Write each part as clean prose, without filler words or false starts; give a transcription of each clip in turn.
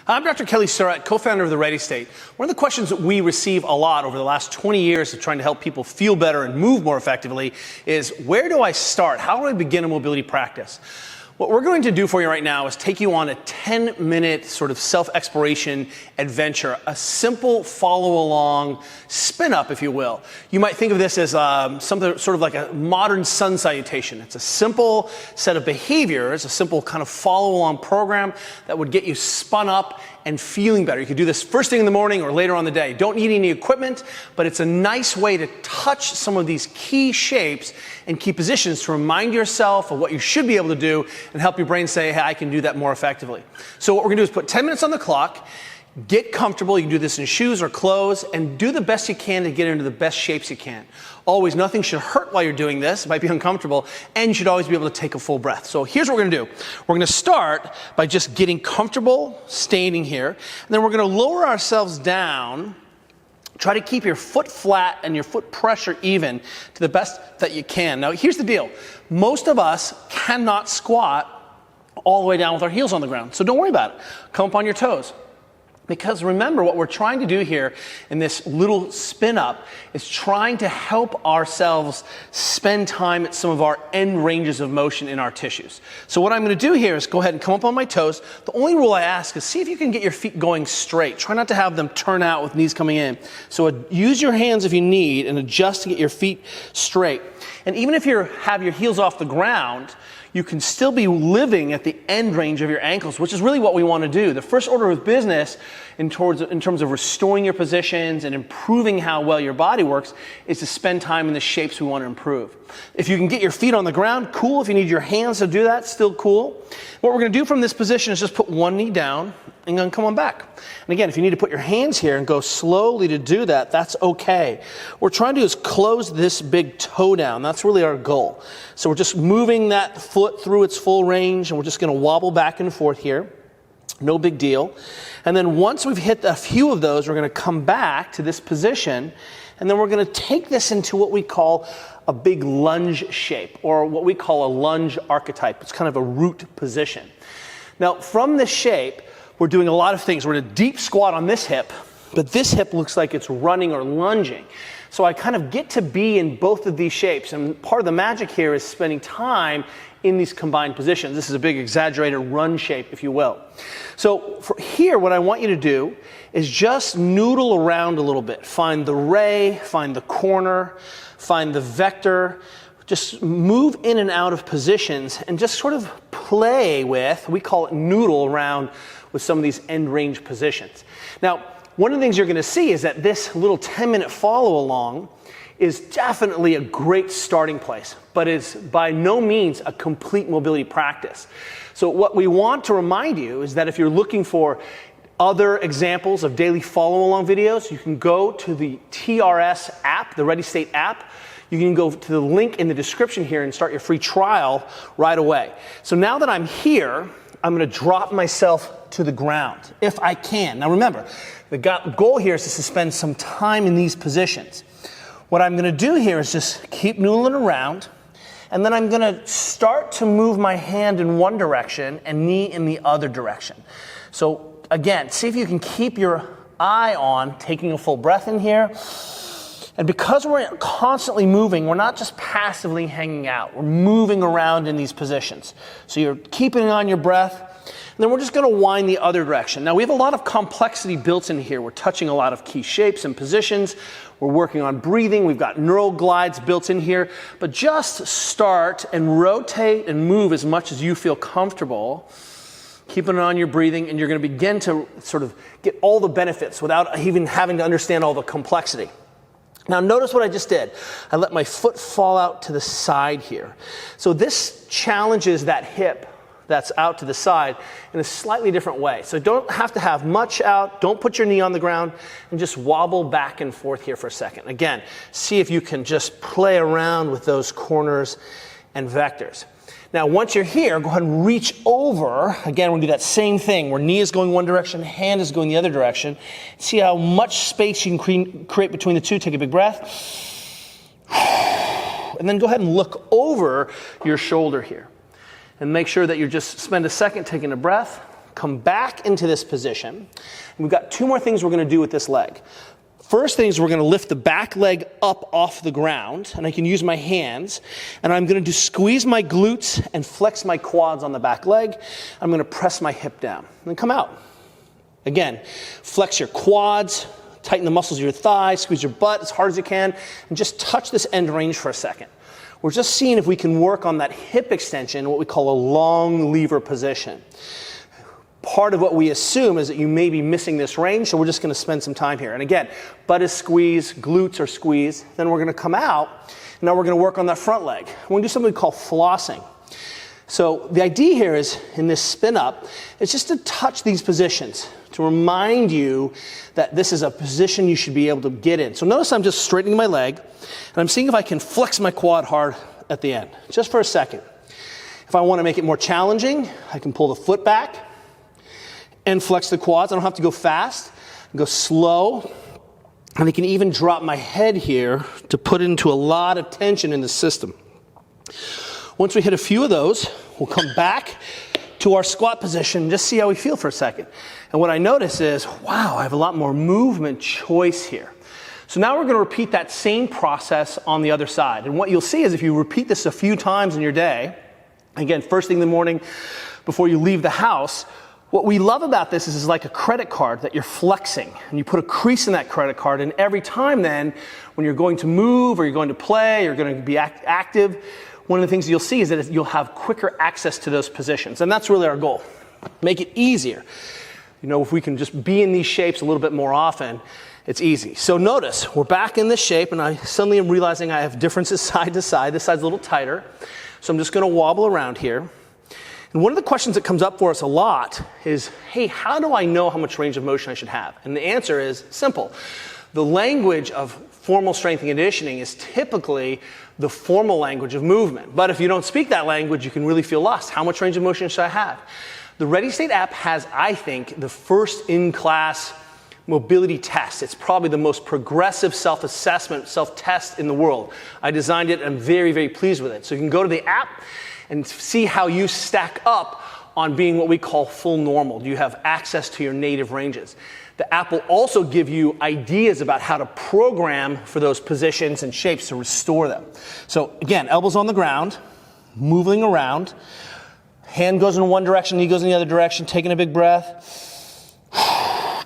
I'm Dr. Kelly Starrett, co-founder of The Ready State. One of the questions that we receive a lot over the last 20 years of trying to help people feel better and move more effectively is, where do I start? How do I begin a mobility practice? What we're going to do for you right now is take you on a 10-minute sort of self-exploration adventure, a simple follow-along spin-up, if you will. You might think of this as something sort of like a modern sun salutation. It's a simple set of behaviors, a simple kind of follow-along program that would get you spun up and feeling better. You could do this first thing in the morning or later on the day. Don't need any equipment, but it's a nice way to touch some of these key shapes and key positions to remind yourself of what you should be able to do and help your brain say, hey, I can do that more effectively. So what we're gonna do is put 10 minutes on the clock, get comfortable. You can do this in shoes or clothes, and do the best you can to get into the best shapes you can. Always, nothing should hurt while you're doing this. It might be uncomfortable, and you should always be able to take a full breath. So here's what we're gonna do. We're gonna start by just getting comfortable standing here, and then we're gonna lower ourselves down. Try to keep your foot flat and your foot pressure even to the best that you can. Now, here's the deal. Most of us cannot squat all the way down with our heels on the ground, so don't worry about it. Come up on your toes. Because remember, what we're trying to do here in this little spin up is trying to help ourselves spend time at some of our end ranges of motion in our tissues. So what I'm going to do here is go ahead and come up on my toes. The only rule I ask is see if you can get your feet going straight. Try not to have them turn out with knees coming in. So use your hands if you need and adjust to get your feet straight. And even if you have your heels off the ground, you can still be living at the end range of your ankles, which is really what we want to do. The first order of business in terms of restoring your positions and improving how well your body works is to spend time in the shapes we want to improve. If you can get your feet on the ground, cool. If you need your hands to do that, still cool. What we're going to do from this position is just put one knee down and then come on back. And again, if you need to put your hands here and go slowly to do that, that's okay. What we're trying to do is close this big toe down. That's really our goal. So we're just moving that foot through its full range, and we're just going to wobble back and forth here. No big deal. And then once we've hit a few of those, we're going to come back to this position, and then we're going to take this into what we call a big lunge shape, or what we call a lunge archetype. It's kind of a root position. Now, from this shape, we're doing a lot of things. We're in a deep squat on this hip, but this hip looks like it's running or lunging. So I kind of get to be in both of these shapes, and part of the magic here is spending time in these combined positions. This is a big exaggerated run shape, if you will. So for here, what I want you to do is just noodle around a little bit. Find the ray, find the corner, find the vector. Just move in and out of positions and just sort of play with, we call it noodle around with some of these end range positions. Now, one of the things you're going to see is that this little 10-minute follow along is definitely a great starting place, but is by no means a complete mobility practice. So what we want to remind you is that if you're looking for other examples of daily follow-along videos, you can go to the TRS app, the Ready State app. You can go to the link in the description here and start your free trial right away. So now that I'm here, I'm going to drop myself to the ground, if I can. Now remember, the goal here is to spend some time in these positions. What I'm going to do here is just keep noodling around, and then I'm going to start to move my hand in one direction and knee in the other direction. So again, see if you can keep your eye on taking a full breath in here. And because we're constantly moving, we're not just passively hanging out. We're moving around in these positions. So you're keeping on your breath. And then we're just going to wind the other direction. Now, we have a lot of complexity built in here. We're touching a lot of key shapes and positions. We're working on breathing. We've got neural glides built in here. But just start and rotate and move as much as you feel comfortable, keeping on your breathing, and you're going to begin to sort of get all the benefits without even having to understand all the complexity. Now notice what I just did. I let my foot fall out to the side here. So this challenges that hip that's out to the side in a slightly different way. So don't have to have much out, don't put your knee on the ground, and just wobble back and forth here for a second. Again, see if you can just play around with those corners and vectors. Now once you're here, go ahead and reach over. Again, we're gonna do that same thing where knee is going one direction, hand is going the other direction. See how much space you can create between the two. Take a big breath. And then go ahead and look over your shoulder here. And make sure that you just spend a second taking a breath, come back into this position. And we've got two more things we're going to do with this leg. First thing is we're going to lift the back leg up off the ground, and I can use my hands, and I'm going to squeeze my glutes and flex my quads on the back leg. I'm going to press my hip down, and then come out. Again, flex your quads, tighten the muscles of your thighs, squeeze your butt as hard as you can, and just touch this end range for a second. We're just seeing if we can work on that hip extension, what we call a long lever position. Part of what we assume is that you may be missing this range, so we're just going to spend some time here. And again, butt is squeezed, glutes are squeezed. Then we're going to come out, and now we're going to work on that front leg. We're going to do something called flossing. So the idea here is, in this spin up, it's just to touch these positions, to remind you that this is a position you should be able to get in. So notice I'm just straightening my leg, and I'm seeing if I can flex my quad hard at the end, just for a second. If I want to make it more challenging, I can pull the foot back and flex the quads. I don't have to go fast. I can go slow. And I can even drop my head here to put into a lot of tension in the system. Once we hit a few of those, we'll come back to our squat position, just see how we feel for a second. And what I notice is, wow, I have a lot more movement choice here. So now we're going to repeat that same process on the other side. And what you'll see is if you repeat this a few times in your day, again, first thing in the morning before you leave the house, what we love about this is it's like a credit card that you're flexing, and you put a crease in that credit card, and every time then, when you're going to move or you're going to play, you're going to be active, one of the things you'll see is that you'll have quicker access to those positions, and that's really our goal. Make it easier. You know, if we can just be in these shapes a little bit more often, it's easy. So notice, we're back in this shape, and I suddenly am realizing I have differences side to side. This side's a little tighter, so I'm just going to wobble around here. And one of the questions that comes up for us a lot is, hey, how do I know how much range of motion I should have? And the answer is simple. The language of formal strength and conditioning is typically the formal language of movement. But if you don't speak that language, you can really feel lost. How much range of motion should I have? The Ready State app has, I think, the first in-class mobility test. It's probably the most progressive self-assessment, self-test in the world. I designed it, and I'm very, very pleased with it. So you can go to the app and see how you stack up on being what we call full normal. Do you have access to your native ranges? The app will also give you ideas about how to program for those positions and shapes to restore them. So again, elbows on the ground, moving around. Hand goes in one direction, knee goes in the other direction, taking a big breath.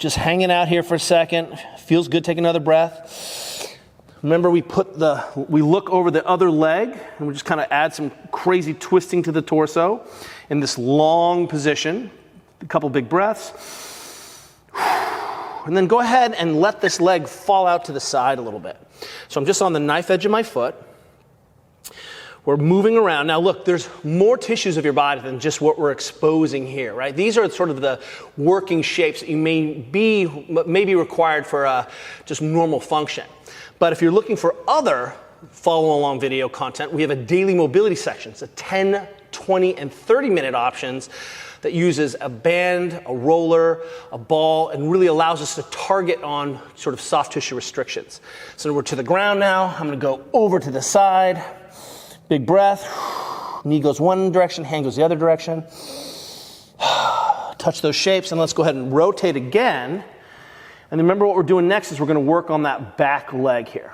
Just hanging out here for a second. Feels good, take another breath. Remember, we look over the other leg, and we just kind of add some crazy twisting to the torso in this long position. A couple big breaths. And then go ahead and let this leg fall out to the side a little bit. So I'm just on the knife edge of my foot. We're moving around. Now look, there's more tissues of your body than just what we're exposing here, right? These are sort of the working shapes that you may be required for just normal function. But if you're looking for other follow-along video content, we have a daily mobility section. It's a 10, 20, and 30-minute options that uses a band, a roller, a ball, and really allows us to target on sort of soft tissue restrictions. So we're to the ground now. I'm going to go over to the side. Big breath. Knee goes one direction, hand goes the other direction. Touch those shapes, and let's go ahead and rotate again. And remember what we're doing next is we're going to work on that back leg here.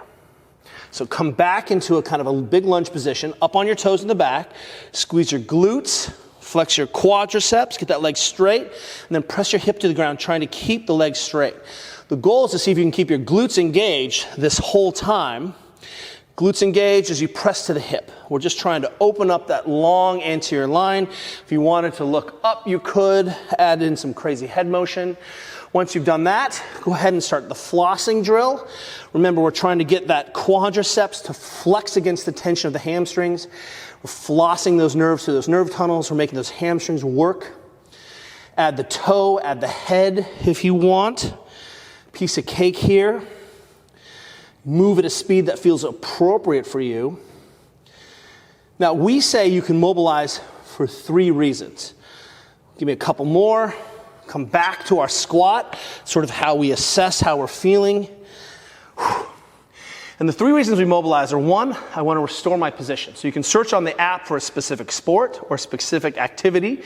So come back into a kind of a big lunge position, up on your toes in the back, squeeze your glutes, flex your quadriceps, get that leg straight, and then press your hip to the ground, trying to keep the leg straight. The goal is to see if you can keep your glutes engaged this whole time. Glutes engaged as you press to the hip. We're just trying to open up that long anterior line. If you wanted to look up, you could add in some crazy head motion. Once you've done that, go ahead and start the flossing drill. Remember, we're trying to get that quadriceps to flex against the tension of the hamstrings. We're flossing those nerves through those nerve tunnels. We're making those hamstrings work. Add the toe, add the head if you want. Piece of cake here. Move at a speed that feels appropriate for you. Now, we say you can mobilize for 3 reasons. Give me a couple more. Come back to our squat, sort of how we assess how we're feeling. And the 3 reasons we mobilize are: 1, I want to restore my position. So you can search on the app for a specific sport or specific activity.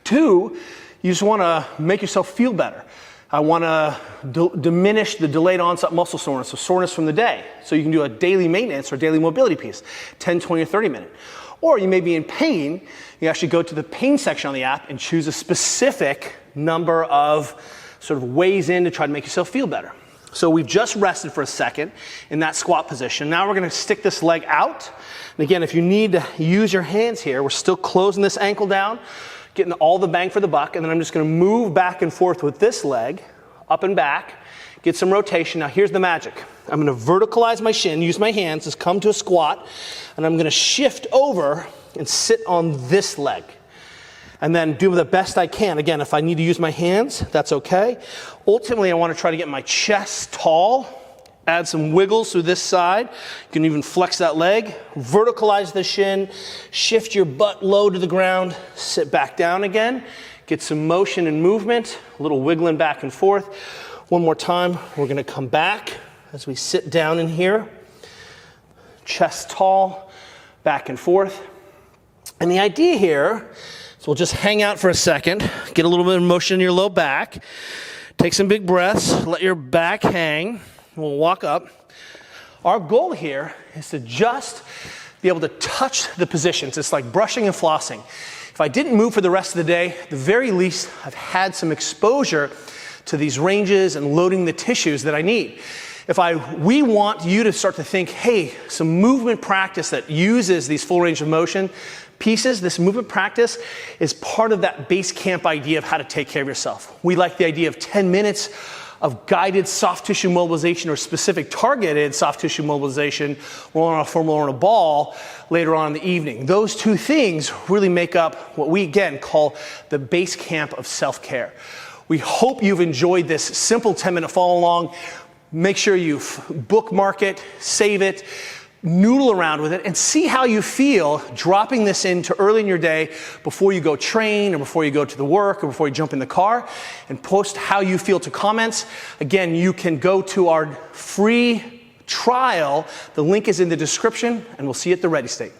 2, You just want to make yourself feel better. I want to diminish the delayed onset muscle soreness, so soreness from the day. So you can do a daily maintenance or daily mobility piece, 10, 20, or 30 minute. Or you may be in pain. You actually go to the pain section on the app and choose a specific number of sort of ways in to try to make yourself feel better. So we've just rested for a second in that squat position. Now we're going to stick this leg out. And again, if you need to use your hands here, we're still closing this ankle down, getting all the bang for the buck. And then I'm just going to move back and forth with this leg, up and back, get some rotation. Now here's the magic. I'm going to verticalize my shin, use my hands, just come to a squat, and I'm going to shift over and sit on this leg. And then do the best I can. Again, if I need to use my hands, that's okay. Ultimately, I want to try to get my chest tall, add some wiggles through this side. You can even flex that leg, verticalize the shin, shift your butt low to the ground, sit back down again, get some motion and movement, a little wiggling back and forth. One more time, we're going to come back as we sit down in here. Chest tall, back and forth. And the idea here, so we'll just hang out for a second, get a little bit of motion in your low back, take some big breaths, let your back hang, we'll walk up. Our goal here is to just be able to touch the positions. It's like brushing and flossing. If I didn't move for the rest of the day, at the very least, I've had some exposure to these ranges and loading the tissues that I need. We want you to start to think, hey, some movement practice that uses these full range of motion pieces, this movement practice is part of that base camp idea of how to take care of yourself. We like the idea of 10 minutes of guided soft tissue mobilization or specific targeted soft tissue mobilization, rolling on a foam or on a ball later on in the evening. Those two things really make up what we, again, call the base camp of self-care. We hope you've enjoyed this simple 10-minute follow along. Make sure you bookmark it, save it, noodle around with it, and see how you feel dropping this into early in your day before you go train or before you go to the work or before you jump in the car, and post how you feel to comments. Again, you can go to our free trial. The link is in the description, and we'll see you at the Ready State.